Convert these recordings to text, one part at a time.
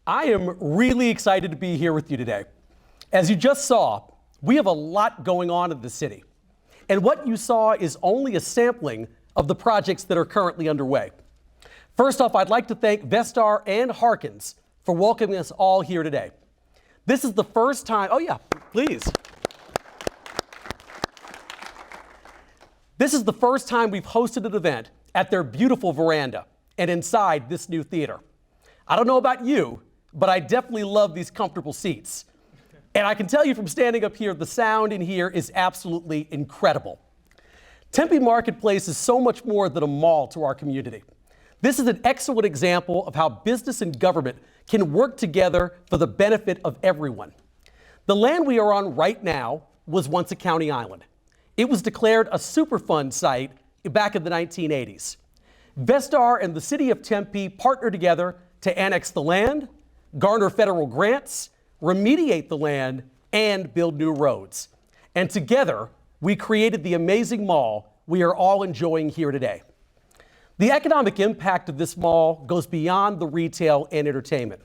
I am really excited to be here with you today. As you just saw, we have a lot going on in the city. And what you saw is only a sampling of the projects that are currently underway. First off, I'd like to thank Vestar and Harkins for welcoming us all here today. This is the first time, oh yeah, please. This is the first time we've hosted an event at their beautiful veranda and inside this new theater. I don't know about you, but I definitely love these comfortable seats. And I can tell you from standing up here, the sound in here is absolutely incredible. Tempe Marketplace is so much more than a mall to our community. This is an excellent example of how business and government can work together for the benefit of everyone. The land we are on right now was once a county island. It was declared a Superfund site back in the 1980s. Vestar and the city of Tempe partnered together to annex the land, garner federal grants, remediate the land, and build new roads. And together, we created the amazing mall we are all enjoying here today. The economic impact of this mall goes beyond the retail and entertainment.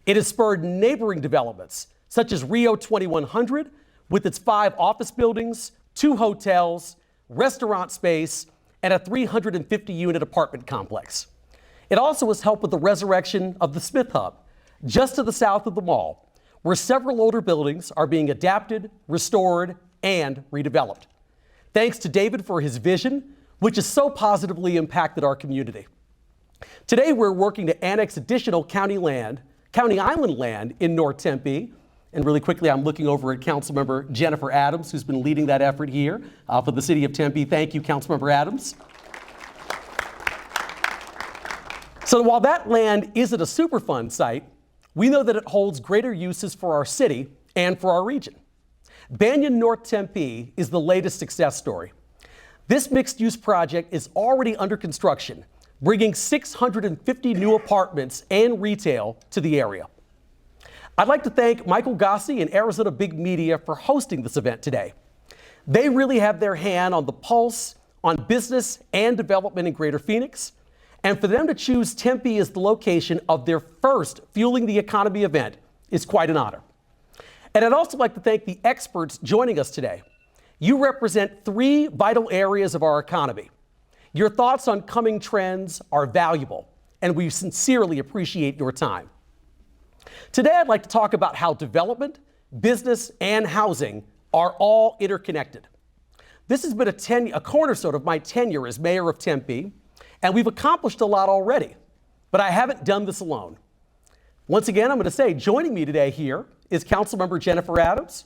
It has spurred neighboring developments, such as Rio 2100, with its 5 office buildings, 2 hotels, restaurant space, and a 350-unit apartment complex. It also has helped with the resurrection of the Smith Hub, just to the south of the mall, where several older buildings are being adapted, restored, and redeveloped. Thanks to David for his vision, which has so positively impacted our community. Today, we're working to annex additional county island land in North Tempe. And really quickly, I'm looking over at Councilmember Jennifer Adams, who's been leading that effort here for the city of Tempe. Thank you, Councilmember Adams. So while that land isn't a Superfund site, we know that it holds greater uses for our city and for our region. Banyan North Tempe is the latest success story. This mixed-use project is already under construction, bringing 650 new apartments and retail to the area. I'd like to thank Michael Gossi and Arizona Big Media for hosting this event today. They really have their hand on the pulse on business and development in Greater Phoenix, and for them to choose Tempe as the location of their first Fueling the Economy event is quite an honor. And I'd also like to thank the experts joining us today. You represent 3 vital areas of our economy. Your thoughts on coming trends are valuable, and we sincerely appreciate your time. Today, I'd like to talk about how development, business, and housing are all interconnected. This has been a cornerstone of my tenure as mayor of Tempe, and we've accomplished a lot already, but I haven't done this alone. Once again, I'm going to say, joining me today here is Councilmember Jennifer Adams.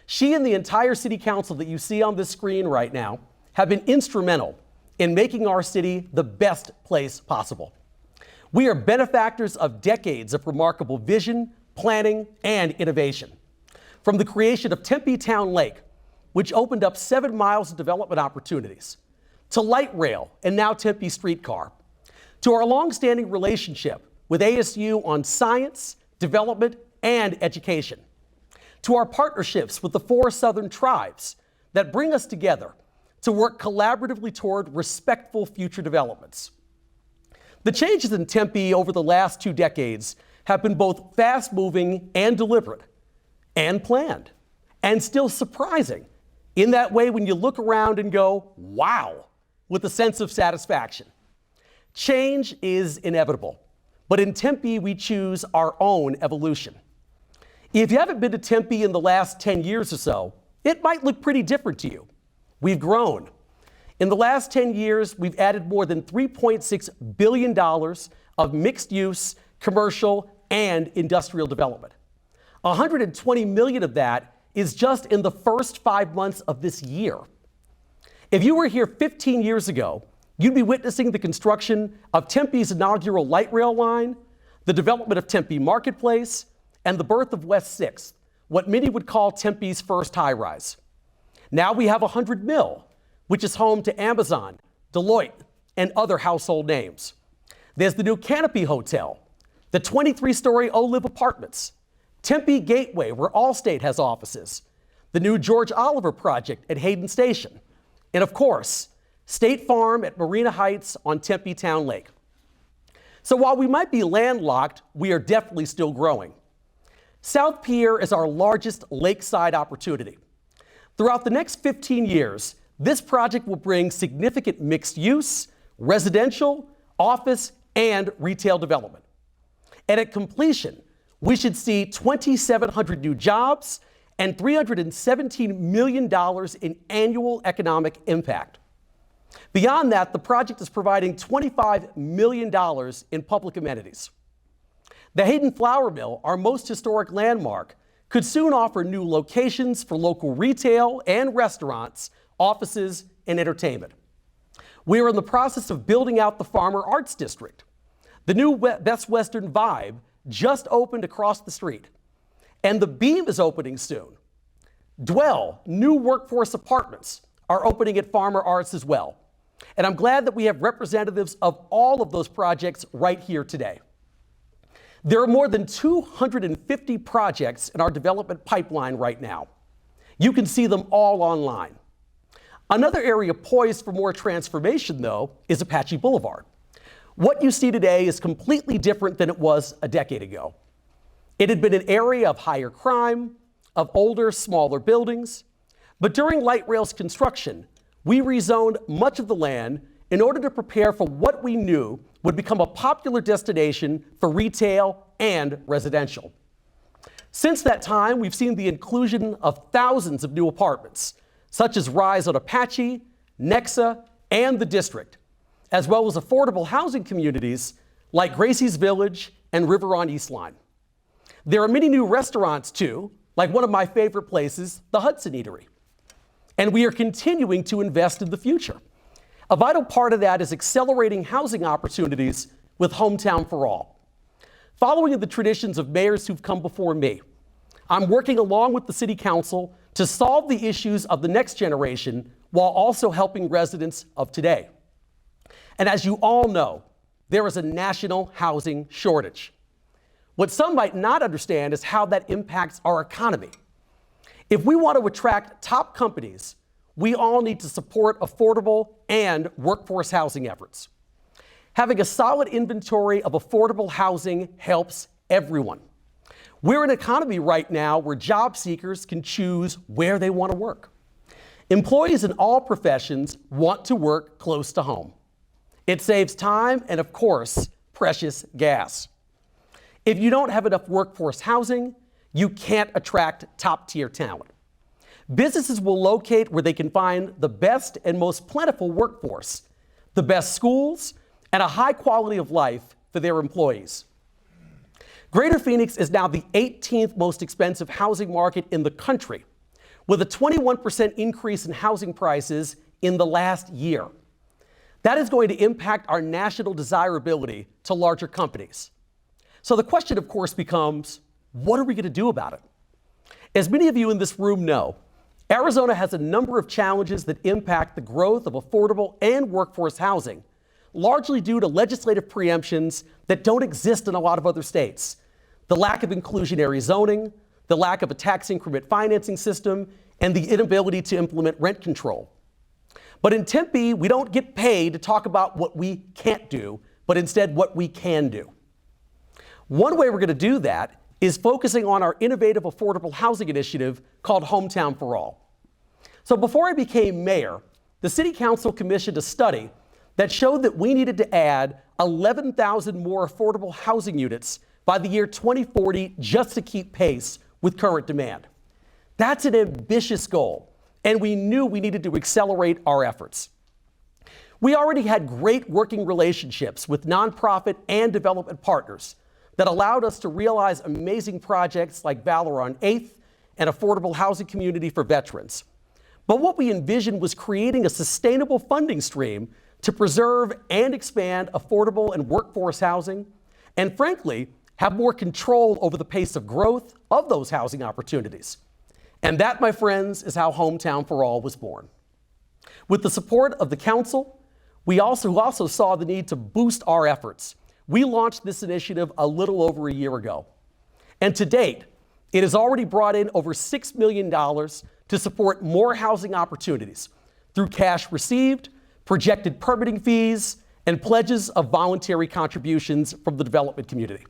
She and the entire city council that you see on this screen right now have been instrumental in making our city the best place possible. We are benefactors of decades of remarkable vision, planning, and innovation. From the creation of Tempe Town Lake, which opened up 7 miles of development opportunities, to light rail and now Tempe streetcar, to our longstanding relationship with ASU on science, development, and education, to our partnerships with the 4 Southern tribes that bring us together to work collaboratively toward respectful future developments. The changes in Tempe over the last 2 decades have been both fast-moving and deliberate, and planned, and still surprising in that way when you look around and go, wow, with a sense of satisfaction. Change is inevitable, but in Tempe, we choose our own evolution. If you haven't been to Tempe in the last 10 years or so, it might look pretty different to you. We've grown. In the last 10 years, we've added more than $3.6 billion of mixed-use, commercial, and industrial development. 120 million of that is just in the first 5 months of this year. If you were here 15 years ago, you'd be witnessing the construction of Tempe's inaugural light rail line, the development of Tempe Marketplace, and the birth of West 6th, what many would call Tempe's first high-rise. Now we have 100 Mill, which is home to Amazon, Deloitte, and other household names. There's the new Canopy Hotel, the 23-story Olive Apartments, Tempe Gateway, where Allstate has offices, the new George Oliver project at Hayden Station, and of course, State Farm at Marina Heights on Tempe Town Lake. So while we might be landlocked, we are definitely still growing. South Pier is our largest lakeside opportunity. Throughout the next 15 years, this project will bring significant mixed use, residential, office, and retail development. And at completion, we should see 2,700 new jobs and $317 million in annual economic impact. Beyond that, the project is providing $25 million in public amenities. The Hayden Flour Mill, our most historic landmark, could soon offer new locations for local retail and restaurants, offices, and entertainment. We are in the process of building out the Farmer Arts District. The new Best Western Vibe just opened across the street, and the Beam is opening soon. Dwell, new workforce apartments, are opening at Farmer Arts as well. And I'm glad that we have representatives of all of those projects right here today. There are more than 250 projects in our development pipeline right now. You can see them all online. Another area poised for more transformation, though, is Apache Boulevard. What you see today is completely different than it was a decade ago. It had been an area of higher crime, of older, smaller buildings, but during light rail's construction, we rezoned much of the land in order to prepare for what we knew would become a popular destination for retail and residential. Since that time, we've seen the inclusion of thousands of new apartments, such as Rise on Apache, Nexa, and the District, as well as affordable housing communities like Gracie's Village and River on Eastline. There are many new restaurants too, like one of my favorite places, the Hudson Eatery. And we are continuing to invest in the future. A vital part of that is accelerating housing opportunities with Hometown for All. Following the traditions of mayors who've come before me, I'm working along with the City Council to solve the issues of the next generation while also helping residents of today. And as you all know, there is a national housing shortage. What some might not understand is how that impacts our economy. If we want to attract top companies, we all need to support affordable and workforce housing efforts. Having a solid inventory of affordable housing helps everyone. We're in an economy right now where job seekers can choose where they want to work. Employees in all professions want to work close to home. It saves time and, of course, precious gas. If you don't have enough workforce housing, you can't attract top-tier talent. Businesses will locate where they can find the best and most plentiful workforce, the best schools, and a high quality of life for their employees. Greater Phoenix is now the 18th most expensive housing market in the country, with a 21% increase in housing prices in the last year. That is going to impact our national desirability to larger companies. So the question, of course, becomes, what are we going to do about it? As many of you in this room know, Arizona has a number of challenges that impact the growth of affordable and workforce housing, largely due to legislative preemptions that don't exist in a lot of other states. The lack of inclusionary zoning, the lack of a tax increment financing system, and the inability to implement rent control. But in Tempe, we don't get paid to talk about what we can't do, but instead what we can do. One way we're going to do that is focusing on our innovative affordable housing initiative called Hometown for All. So before I became mayor, the City Council commissioned a study that showed that we needed to add 11,000 more affordable housing units by the year 2040 just to keep pace with current demand. That's an ambitious goal, and we knew we needed to accelerate our efforts. We already had great working relationships with nonprofit and development partners that allowed us to realize amazing projects like Valor on 8th and affordable housing community for veterans. But what we envisioned was creating a sustainable funding stream to preserve and expand affordable and workforce housing, and frankly, have more control over the pace of growth of those housing opportunities. And that, my friends, is how Hometown for All was born. With the support of the council, we also saw the need to boost our efforts. We launched this initiative a little over a year ago. And to date, it has already brought in over $6 million to support more housing opportunities through cash received, projected permitting fees, and pledges of voluntary contributions from the development community.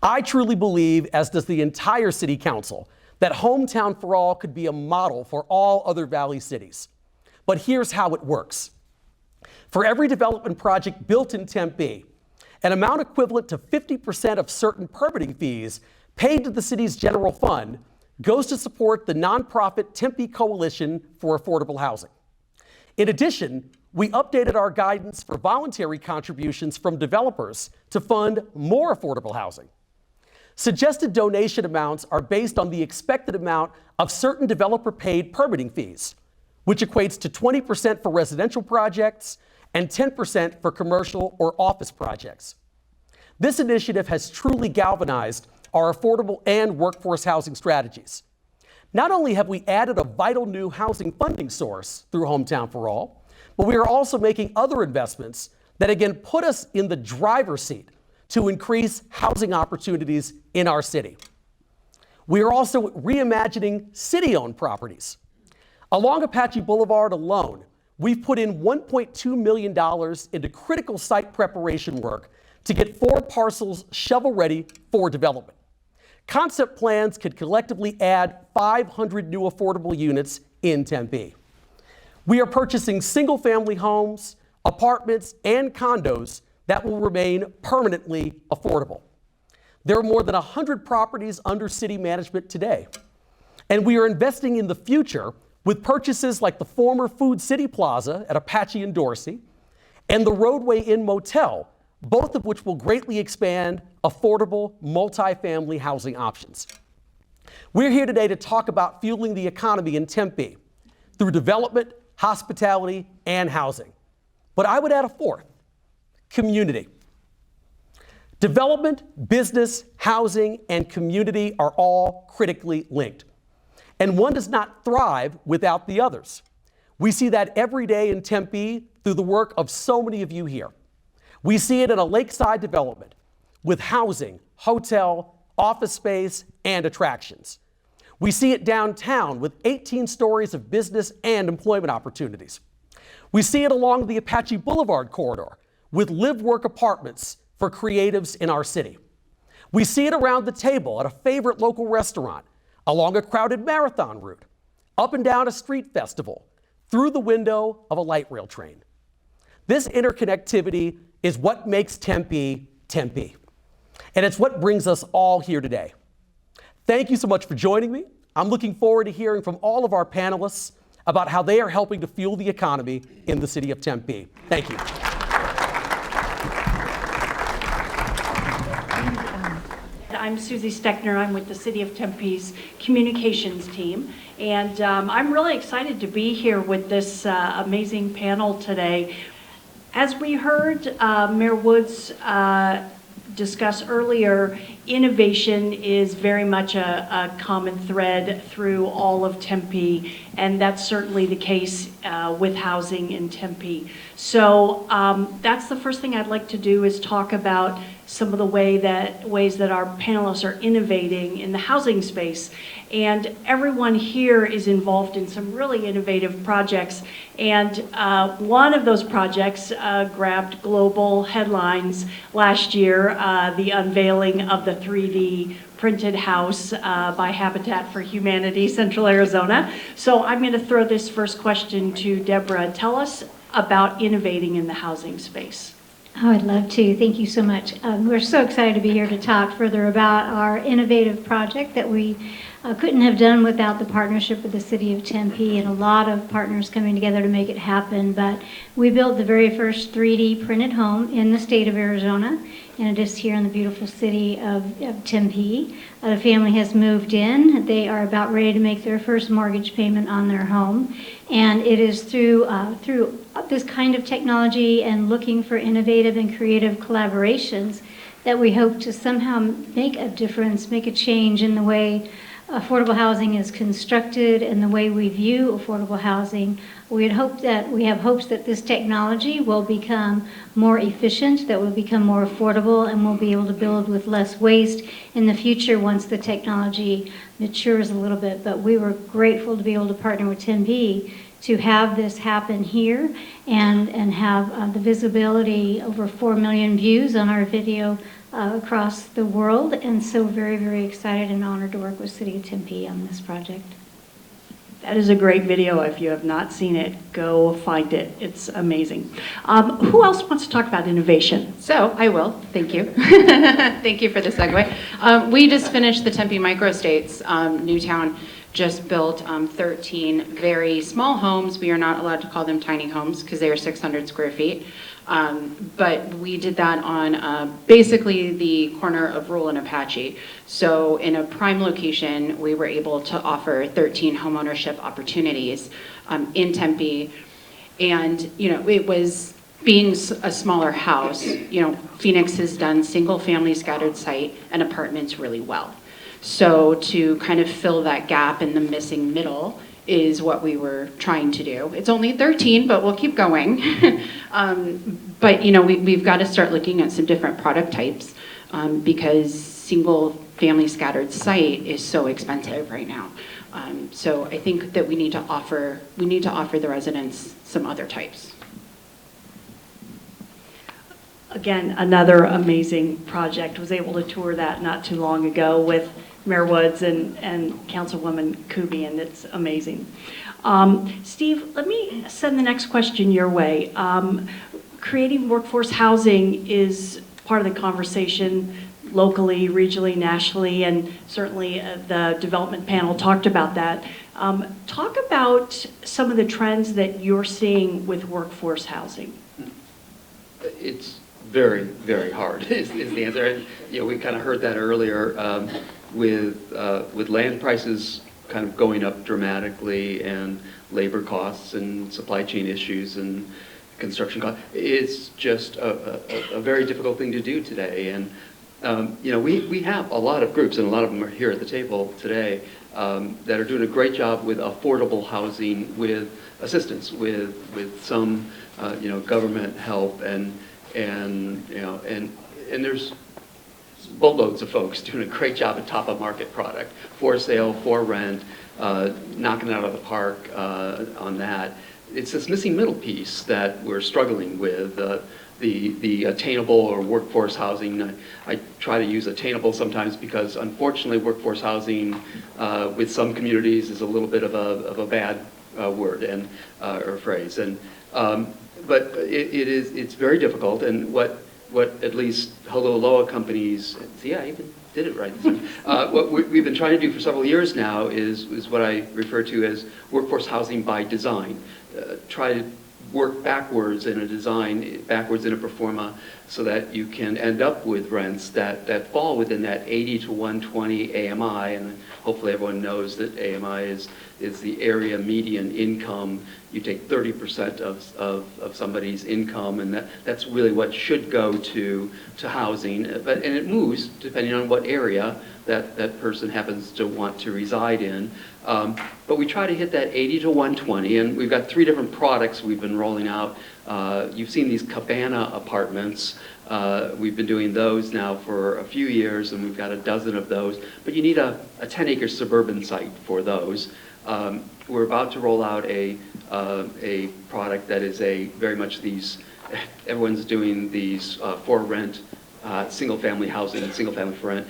I truly believe, as does the entire City Council, that Hometown for All could be a model for all other Valley cities. But here's how it works. For every development project built in Tempe, an amount equivalent to 50% of certain permitting fees paid to the city's general fund goes to support the nonprofit Tempe Coalition for Affordable Housing. In addition, we updated our guidance for voluntary contributions from developers to fund more affordable housing. Suggested donation amounts are based on the expected amount of certain developer-paid permitting fees, which equates to 20% for residential projects and 10% for commercial or office projects. This initiative has truly galvanized our affordable and workforce housing strategies. Not only have we added a vital new housing funding source through Hometown for All, but we are also making other investments that again put us in the driver's seat to increase housing opportunities in our city. We are also reimagining city-owned properties. Along Apache Boulevard alone, we've put in $1.2 million into critical site preparation work to get 4 parcels shovel-ready for development. Concept plans could collectively add 500 new affordable units in Tempe. We are purchasing single-family homes, apartments, and condos that will remain permanently affordable. There are more than 100 properties under city management today. And we are investing in the future with purchases like the former Food City Plaza at Apache and Dorsey and the Roadway Inn Motel, both of which will greatly expand affordable multifamily housing options. We're here today to talk about fueling the economy in Tempe through development, hospitality, and housing. But I would add a fourth: community. Development, business, housing, and community are all critically linked. And one does not thrive without the others. We see that every day in Tempe through the work of so many of you here. We see it in a lakeside development with housing, hotel, office space, and attractions. We see it downtown with 18 stories of business and employment opportunities. We see it along the Apache Boulevard corridor with live-work apartments for creatives in our city. We see it around the table at a favorite local restaurant, along a crowded marathon route, up and down a street festival, through the window of a light rail train. This interconnectivity is what makes Tempe, Tempe. And it's what brings us all here today. Thank you so much for joining me. I'm looking forward to hearing from all of our panelists about how they are helping to fuel the economy in the city of Tempe. Thank you. I'm Susie Steckner. I'm with the City of Tempe's communications team. And I'm really excited to be here with this amazing panel today. As we heard Mayor Woods discuss earlier, innovation is very much a common thread through all of Tempe, and that's certainly the case with housing in Tempe. So that's the first thing I'd like to do is talk about some of the ways that our panelists are innovating in the housing space. And everyone here is involved in some really innovative projects. And one of those projects grabbed global headlines last year, the unveiling of the 3D printed house by Habitat for Humanity, Central Arizona. So I'm going to throw this first question to Deborah. Tell us about innovating in the housing space. Oh, I'd love to. Thank you so much. We're so excited to be here to talk further about our innovative project that we couldn't have done without the partnership with the City of Tempe and a lot of partners coming together to make it happen. But we built the very first 3D printed home in the state of Arizona, and it is here in the beautiful city of Tempe. The family has moved in. They are about ready to make their first mortgage payment on their home. And it is through this kind of technology and looking for innovative and creative collaborations that we hope to somehow make a difference, make a change in the way affordable housing is constructed and the way we view affordable housing. We have hopes that this technology will become more efficient, that will become more affordable, and we'll be able to build with less waste in the future once the technology matures a little bit. But we were grateful to be able to partner with Tempe to have this happen here and have the visibility, over 4 million views on our video across the world. And so very, very excited and honored to work with City of Tempe on this project. That is a great video. If you have not seen it, go find it. It's amazing. Who else wants to talk about innovation? So I will, thank you. Thank you for the segue. We just finished the Tempe Microstates. Newtown just built 13 very small homes. We are not allowed to call them tiny homes because they are 600 square feet. But we did that on basically the corner of Rural and Apache. So in a prime location, we were able to offer 13 homeownership opportunities in Tempe. And, you know, it was being a smaller house, you know, Phoenix has done single family scattered site and apartments really well. So to kind of fill that gap in the missing middle is what we were trying to do. It's only 13, but we'll keep going. But you know, we've got to start looking at some different product types because single family scattered site is so expensive right now. So I think that we need to offer the residents some other types. Again, another amazing project. Was able to tour that not too long ago with Mayor Woods and Councilwoman Kuby, and it's amazing. Steve, let me send the next question your way. Creating workforce housing is part of the conversation locally, regionally, nationally, and certainly the development panel talked about that. Talk about some of the trends that you're seeing with workforce housing. It's very, very hard is the answer. And, you know, we kind of heard that earlier with land prices kind of going up dramatically and labor costs and supply chain issues and construction costs. It's just a very difficult thing to do today. And, you know, we have a lot of groups, and a lot of them are here at the table today, that are doing a great job with affordable housing, with assistance, with some, you know, government help, and you know, and there's boatloads of folks doing a great job at top of market product, for sale, for rent, knocking it out of the park on that. It's this missing middle piece that we're struggling with, the attainable or workforce housing. I try to use attainable sometimes because unfortunately workforce housing with some communities is a little bit of a bad word and or phrase. And but it's very difficult, and what at least Holualoa companies, see, I even did it right. What we've been trying to do for several years now is what I refer to as workforce housing by design. Try to work backwards in a design, backwards in a pro forma, so that you can end up with rents that fall within that 80 to 120 AMI, and hopefully everyone knows that AMI is the area median income. You take 30% of somebody's income, and that's really what should go to housing. And it moves depending on what area that person happens to want to reside in. But we try to hit that 80 to 120, and we've got 3 different products we've been rolling out. You've seen these cabana apartments. We've been doing those now for a few years, and we've got a dozen of those. But you need a 10-acre suburban site for those. We're about to roll out a product that is very much these, everyone's doing these for rent, single-family housing and single-family for rent.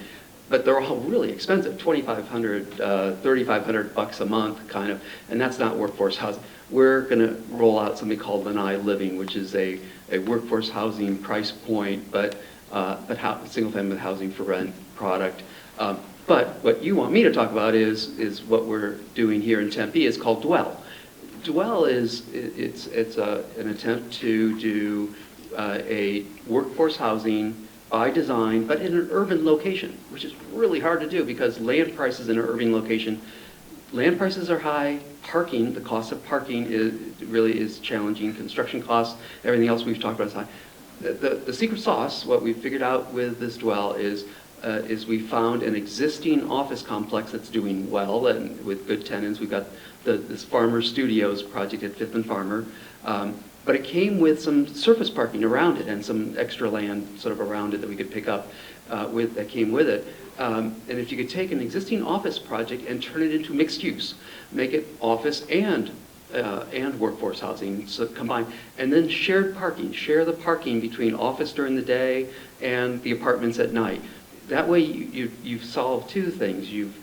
But they're all really expensive, $2,500, $3,500 a month, kind of, and that's not workforce housing. We're going to roll out something called Lanai Living, which is a workforce housing price point, but single-family housing for rent product. But what you want me to talk about is what we're doing here in Tempe. It's called Dwell. Dwell is an attempt to do a workforce housing by design, but in an urban location, which is really hard to do because land prices in an urban location, land prices are high, parking, the cost of parking really is challenging, construction costs, everything else we've talked about is high. The secret sauce, what we figured out with this Dwell is we found an existing office complex that's doing well and with good tenants. We've got this Farmer Studios project at Fifth and Farmer. But it came with some surface parking around it and some extra land sort of around it that we could pick up that came with it. And if you could take an existing office project and turn it into mixed use, make it office and and workforce housing so combined. And then shared parking, share the parking between office during the day and the apartments at night. That way you've solved two things. You've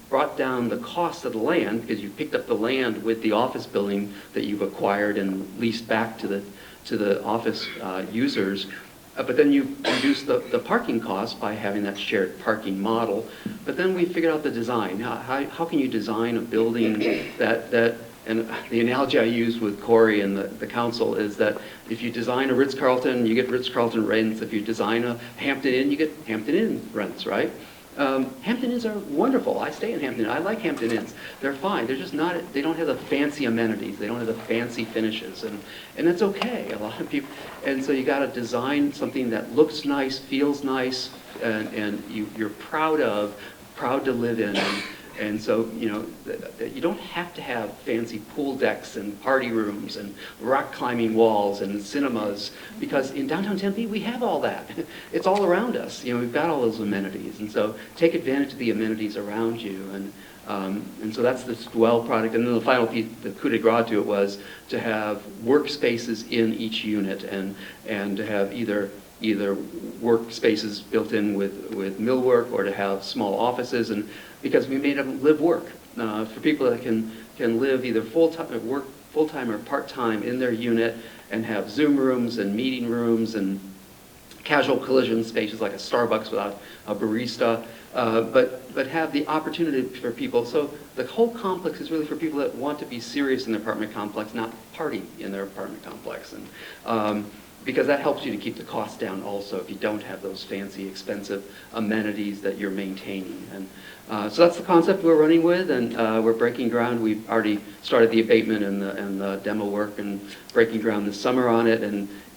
brought down the cost of the land because you picked up the land with the office building that you've acquired and leased back to the office users. But then you reduce the parking costs by having that shared parking model. But then we figured out the design. How can you design a building that and the analogy I use with Corey and the council is that if you design a Ritz-Carlton, you get Ritz-Carlton rents. If you design a Hampton Inn, you get Hampton Inn rents, right? Hampton Inns are wonderful. I stay in Hampton Inn. I like Hampton Inns. They're fine. They're just not, they don't have the fancy amenities. They don't have the fancy finishes. And that's okay. A lot of people, and so you got to design something that looks nice, feels nice, and you're proud to live in. And so, you know, you don't have to have fancy pool decks and party rooms and rock climbing walls and cinemas, because in downtown Tempe, we have all that. It's all around us. You know, we've got all those amenities. And so take advantage of the amenities around you. And so that's the Dwell product. And then the final piece, the coup de grace to it was to have workspaces in each unit and to have either workspaces built in with millwork or to have small offices, and because we made them live work for people that can live either full-time or part-time in their unit and have Zoom rooms and meeting rooms and casual collision spaces like a Starbucks without a barista, but have the opportunity for people. So the whole complex is really for people that want to be serious in their apartment complex, not party in their apartment complex. And because that helps you to keep the cost down also if you don't have those fancy, expensive amenities that you're maintaining. And so that's the concept we're running with, and we're breaking ground. We've already started the abatement and the demo work and breaking ground this summer on it.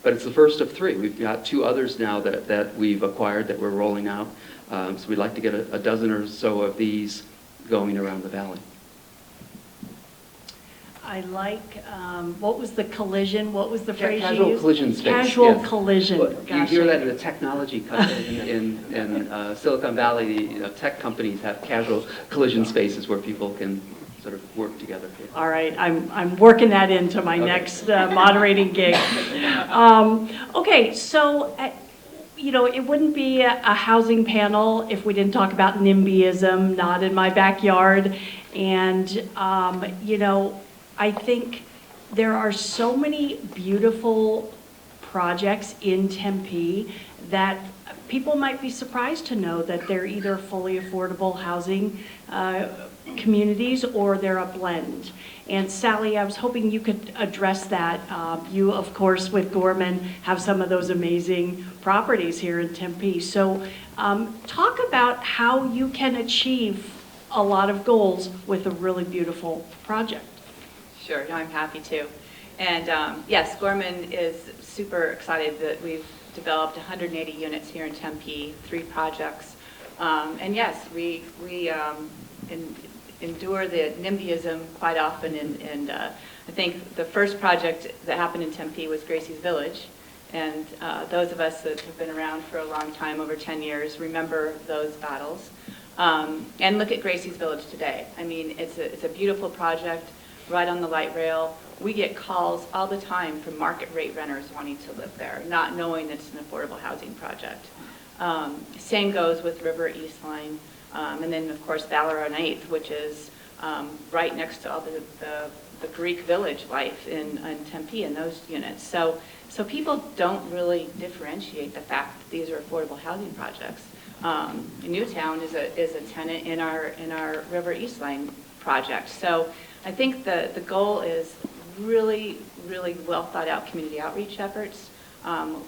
But it's the first of three. We've got two others now that we've acquired that we're rolling out. So we'd like to get a dozen or so of these going around the valley. I like, what was the collision? What was the phrase you used? Casual collision space. Casual yes. collision. Well, you Gosh, hear that in the technology in Silicon Valley. You know, tech companies have casual collision spaces where people can sort of work together. All right, I'm working that into my next moderating gig. Okay, so, you know, it wouldn't be a housing panel if we didn't talk about NIMBYism, not in my backyard. And, you know, I think there are so many beautiful projects in Tempe that people might be surprised to know that they're either fully affordable housing communities or they're a blend. And Sally, I was hoping you could address that. You, of course, with Gorman, have some of those amazing properties here in Tempe. So talk about how you can achieve a lot of goals with a really beautiful project. Sure, no, I'm happy to. And yes, Gorman is super excited that we've developed 180 units here in Tempe, 3 projects. And yes, we endure the NIMBYism quite often. And I think the first project that happened in Tempe was Gracie's Village. And those of us that have been around for a long time, over 10 years, remember those battles. And look at Gracie's Village today. I mean, it's a beautiful project, right on the light rail. We get calls all the time from market rate renters wanting to live there, not knowing that it's an affordable housing project. Same goes with River East Line, and then of course Valor on 8th, which is right next to all the Greek village life in Tempe in those units. So people don't really differentiate the fact that these are affordable housing projects. Newtown is a tenant in our River East Line project. So I think the goal is really, really well thought out community outreach efforts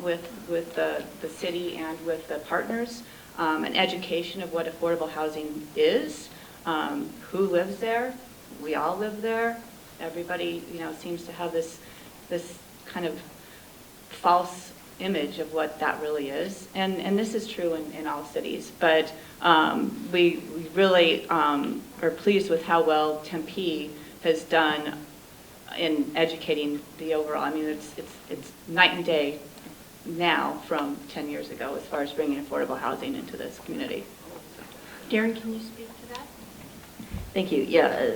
with the city and with the partners, an education of what affordable housing is, who lives there. We all live there. Everybody, you know, seems to have this kind of false image of what that really is, and this is true in all cities. But we really are pleased with how well Tempe has done in educating the overall. I mean, it's night and day now from 10 years ago as far as bringing affordable housing into this community. Darren, can you speak to that? Thank you. Yeah,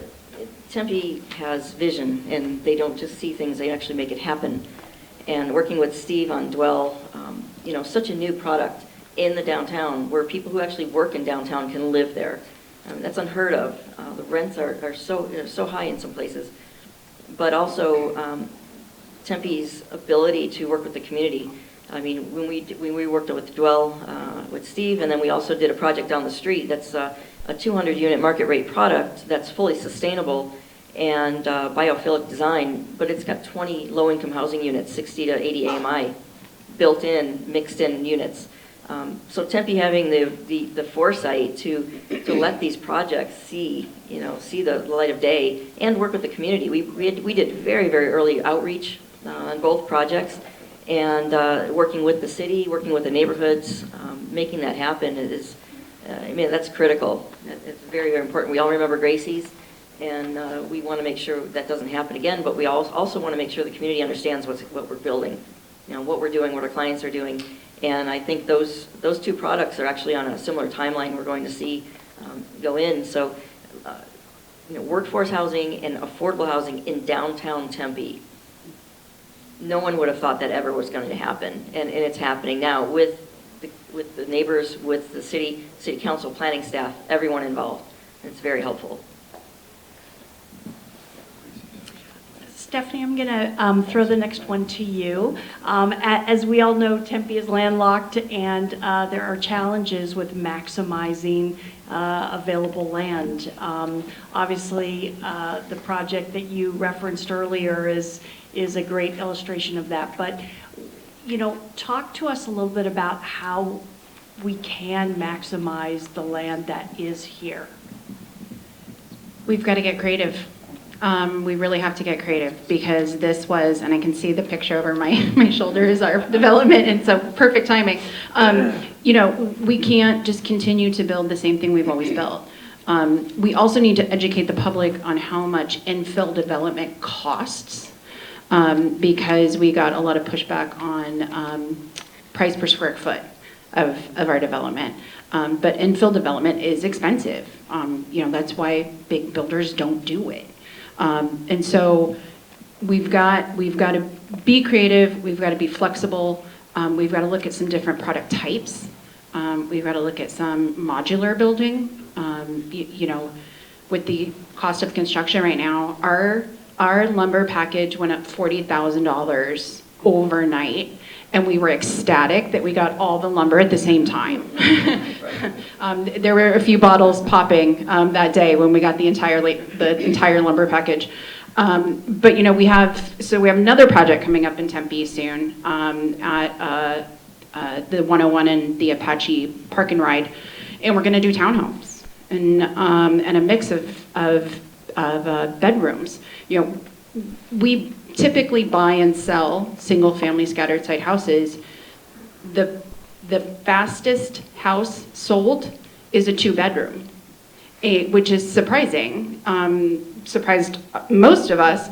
Tempe has vision, and they don't just see things, they actually make it happen. And working with Steve on Dwell, such a new product in the downtown where people who actually work in downtown can live there. That's unheard of. The rents are so high in some places. But also Tempe's ability to work with the community. I mean, when we worked with Dwell with Steve, and then we also did a project down the street that's a 200-unit market rate product that's fully sustainable and biophilic design, but it's got 20 low-income housing units, 60 to 80 AMI, built in, mixed in units. So Tempe having the foresight to let these projects see the light of day and work with the community. We did very, very early outreach on both projects, and working with the city, working with the neighborhoods, making that happen is, that's critical. It's very, very important. We all remember Gracie's, and we want to make sure that doesn't happen again, but we also want to make sure the community understands what we're building, what we're doing, what our clients are doing. And I think those two products are actually on a similar timeline we're going to see go in. So, workforce housing and affordable housing in downtown Tempe. No one would have thought that ever was going to happen, and it's happening now with the neighbors, with the city council, planning staff, everyone involved. It's very helpful. Stephanie, I'm going to throw the next one to you. As we all know, Tempe is landlocked, and there are challenges with maximizing available land. Obviously, the project that you referenced earlier is a great illustration of that. But, talk to us a little bit about how we can maximize the land that is here. We've got to get creative. We really have to get creative, because this was, and I can see the picture over my shoulder is our development, and so perfect timing. We can't just continue to build the same thing we've always built. We also need to educate the public on how much infill development costs, because we got a lot of pushback on price per square foot of our development. But infill development is expensive. That's why big builders don't do it. And so we've got to be creative, we've got to be flexible, we've got to look at some different product types, we've got to look at some modular building. With the cost of construction right now, our lumber package went up $40,000 overnight, and we were ecstatic that we got all the lumber at the same time. There were a few bottles popping that day when we got the entire lumber package. But we have another project coming up in Tempe soon at the 101 and the Apache Park and Ride, and we're going to do townhomes and a mix of bedrooms. We typically buy and sell single-family scattered site houses. The fastest house sold is a 2-bedroom, which is surprising. Surprised most of us.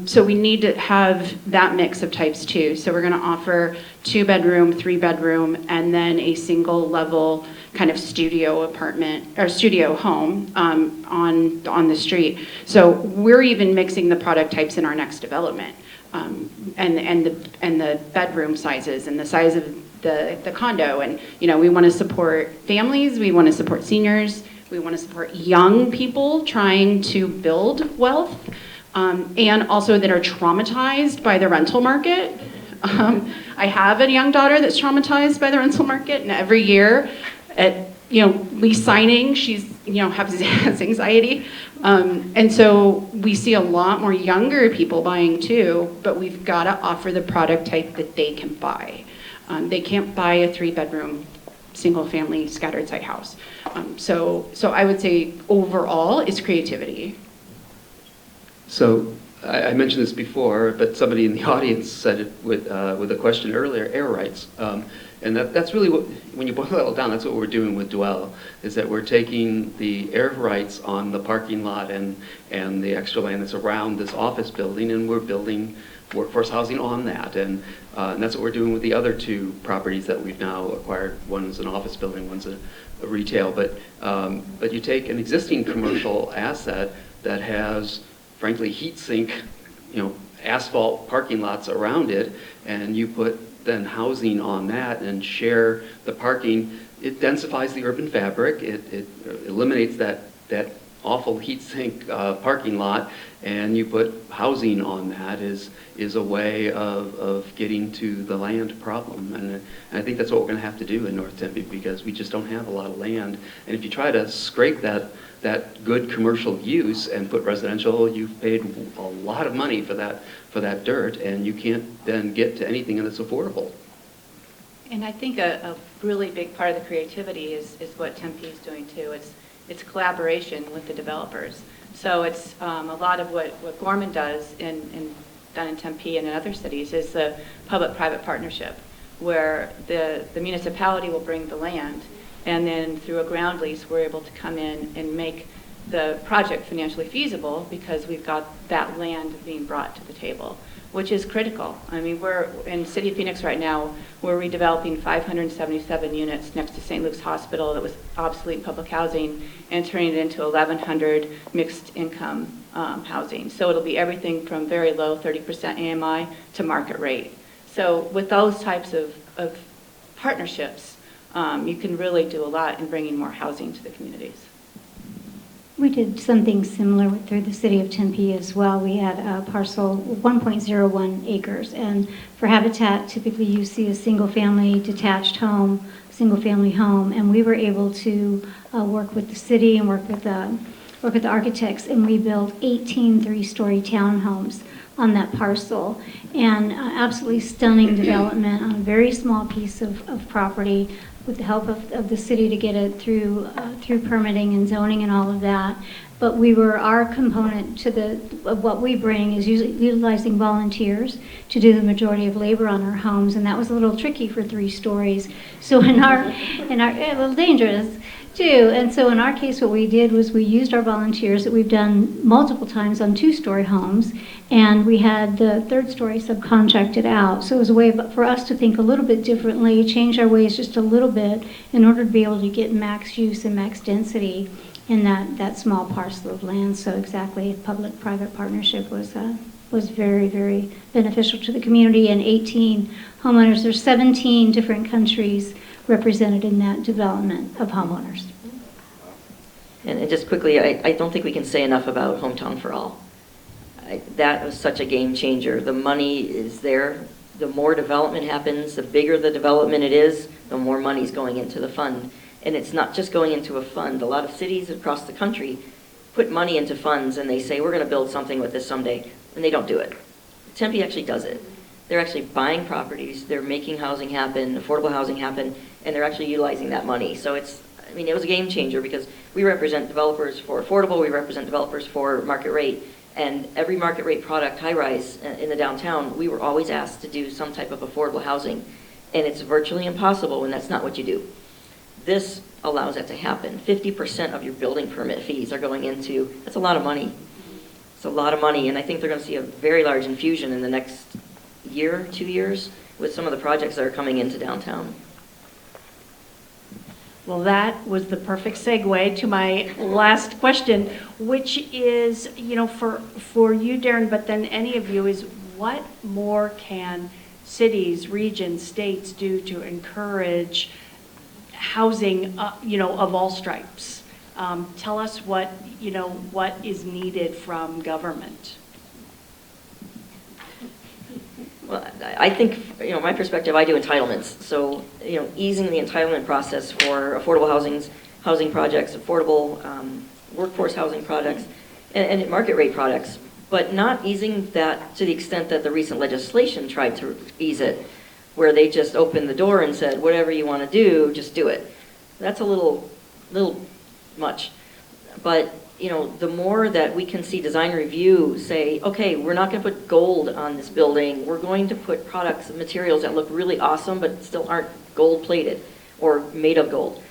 So we need to have that mix of types too. So we're going to offer 2-bedroom, 3-bedroom, and then a single-level kind of studio apartment or studio home on the street. So we're even mixing the product types in our next development, and the bedroom sizes and the size of the condo. And we want to support families, we want to support seniors, we want to support young people trying to build wealth, and also that are traumatized by the rental market. I have a young daughter that's traumatized by the rental market, and every year at lease signing, she's has anxiety, and so we see a lot more younger people buying too. But we've got to offer the product type that they can buy. They can't buy a 3-bedroom, single-family scattered site house. So I would say overall, it's creativity. So I mentioned this before, but somebody in the audience said it with a question earlier, air rights. And that's really what, when you boil it all down, that's what we're doing with Dwell, is that we're taking the air rights on the parking lot and the extra land that's around this office building, and we're building workforce housing on that. And that's what we're doing with the other 2 properties that we've now acquired. One's an office building, one's a retail. But you take an existing commercial asset that has, frankly, heat sink, asphalt parking lots around it, and you put then housing on that and share the parking, it densifies the urban fabric, it eliminates that awful heat sink parking lot, and you put housing on that is a way of getting to the land problem. And I think that's what we're going to have to do in North Tempe, because we just don't have a lot of land. And if you try to scrape that good commercial use and put residential, you've paid a lot of money for that dirt, and you can't then get to anything that's affordable. And I think a really big part of the creativity is what Tempe is doing too. It's collaboration with the developers. So it's a lot of what Gorman does done in Tempe and in other cities is the public-private partnership, where the municipality will bring the land, and then through a ground lease, we're able to come in and make the project financially feasible because we've got that land being brought to the table, which is critical. I mean, we're in the city of Phoenix right now, we're redeveloping 577 units next to St. Luke's Hospital that was obsolete public housing and turning it into 1,100 mixed income housing. So it'll be everything from very low 30% AMI to market rate. So with those types of partnerships, you can really do a lot in bringing more housing to the communities. We did something similar through the city of Tempe as well. We had a parcel 1.01 acres, and for Habitat, typically you see a single-family detached home, single-family home, and we were able to work with the city and work with the architects, and we built 18 three-story townhomes on that parcel, and absolutely stunning development on a very small piece of property, with the help of the city to get it through permitting and zoning and all of that. But our component of what we bring is utilizing volunteers to do the majority of labor on our homes, and that was a little tricky for 3 stories. So a little dangerous too. And so in our case, what we did was we used our volunteers that we've done multiple times on 2-story homes, and we had the 3rd story subcontracted out. So it was a way for us to think a little bit differently, change our ways just a little bit in order to be able to get max use and max density in that small parcel of land. So exactly, public-private partnership was very, very beneficial to the community, and 18 homeowners. There's 17 different countries represented in that development of homeowners. And just quickly, I don't think we can say enough about Hometown for All. That was such a game changer. The money is there. The more development happens, the bigger the development it is, the more money's going into the fund. And it's not just going into a fund. A lot of cities across the country put money into funds and they say, we're going to build something with this someday, and they don't do it. Tempe actually does it. They're actually buying properties, they're making housing happen, affordable housing happen, and they're actually utilizing that money. So it was a game changer because we represent developers for affordable, we represent developers for market rate, and every market rate product, high-rise in the downtown, we were always asked to do some type of affordable housing, and it's virtually impossible when that's not what you do. This allows that to happen. 50% of your building permit fees are going into, that's a lot of money. It's a lot of money, and I think they're going to see a very large infusion in the next year, 2 years, with some of the projects that are coming into downtown. Well, that was the perfect segue to my last question, which is, for you, Darren, but then any of you, is what more can cities, regions, states do to encourage housing, of all stripes? Tell us what is needed from government. Well, I think, my perspective, I do entitlements. So, easing the entitlement process for affordable housing projects, affordable workforce housing projects, and market rate products, but not easing that to the extent that the recent legislation tried to ease it, where they just opened the door and said, whatever you want to do, just do it. That's a little much. But the more that we can see design review say, okay, we're not going to put gold on this building. We're going to put products and materials that look really awesome but still aren't gold plated or made of gold.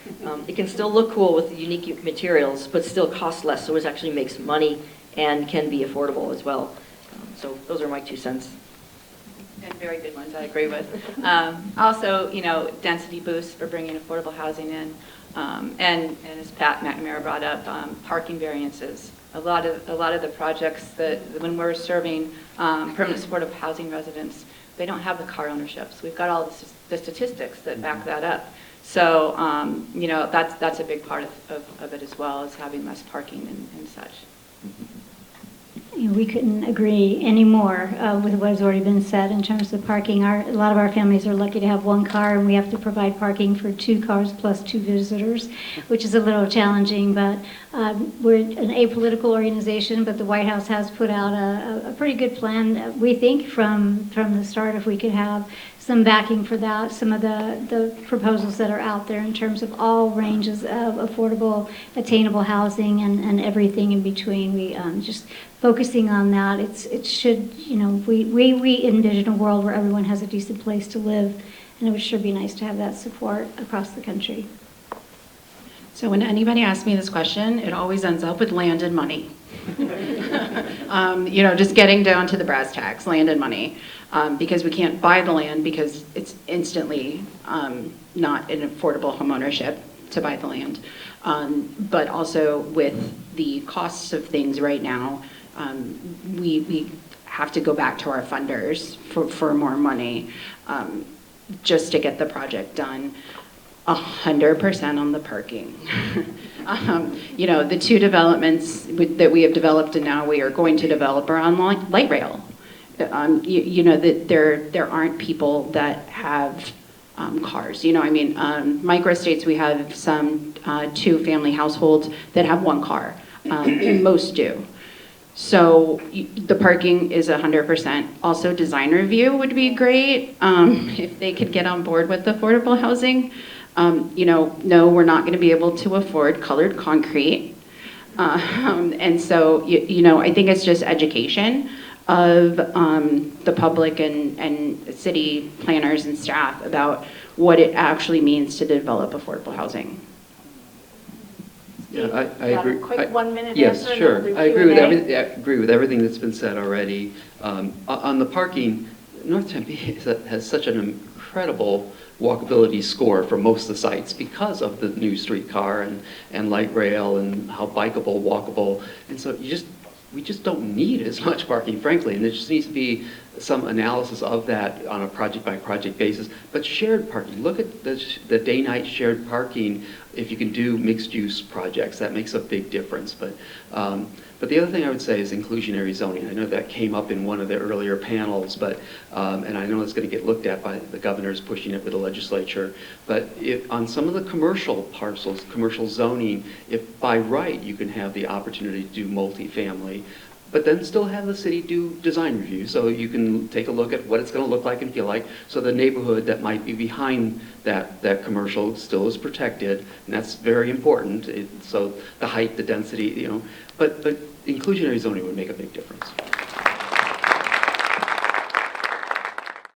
It can still look cool with unique materials but still cost less, so it actually makes money and can be affordable as well. So those are my 2 cents. And very good ones, I agree with. Also, density boosts for bringing affordable housing in. And as Pat McNamara brought up, parking variances. a lot of the projects that, when we're serving permanent supportive housing residents, they don't have the car ownership. So we've got all the statistics that back that up. So, that's a big part of it as well, is having less parking and such. We couldn't agree any more with what has already been said in terms of parking. A lot of our families are lucky to have one car, and we have to provide parking for 2 cars plus 2 visitors, which is a little challenging. But we're an apolitical organization, but the White House has put out a pretty good plan, we think, from the start. If we could have some backing for that, some of the proposals that are out there in terms of all ranges of affordable, attainable housing and everything in between. We just focusing on that, it should, we envision a world where everyone has a decent place to live, and it would sure be nice to have that support across the country. So when anybody asks me this question, it always ends up with land and money. Just getting down to the brass tacks, land and money. Because we can't buy the land because it's instantly not an affordable homeownership to buy the land. But also with the costs of things right now, we have to go back to our funders for more money just to get the project done. 100% on the parking. The 2 developments that we have developed and now we are going to develop are on light rail. That there aren't people that have cars. Microstates, we have some 2-family households that have 1 car. Most do. So the parking is 100%. Also, design review would be great if they could get on board with affordable housing. No, we're not going to be able to afford colored concrete. And so, I think it's just education of the public and city planners and staff about what it actually means to develop affordable housing. Yeah, I agree. Quick 1-minute Yes, answer. sure. And then I we'll do agree with Q&A. everything. I agree with everything that's been said already. On the parking, North Tempe has such an incredible walkability score for most of the sites because of the new streetcar and light rail and how bikeable, walkable, and so we just don't need as much parking, frankly, and there just needs to be some analysis of that on a project-by-project basis. But shared parking, look at the day-night shared parking. If you can do mixed-use projects, that makes a big difference. But the other thing I would say is inclusionary zoning. I know that came up in one of the earlier panels, but and I know it's going to get looked at by the governors pushing it with the legislature. But on some of the commercial parcels, commercial zoning, if by right you can have the opportunity to do multifamily, but then still have the city do design review, so you can take a look at what it's going to look like and feel like, so the neighborhood that might be behind that commercial still is protected, and that's very important. So the height, the density, but inclusionary zoning would make a big difference.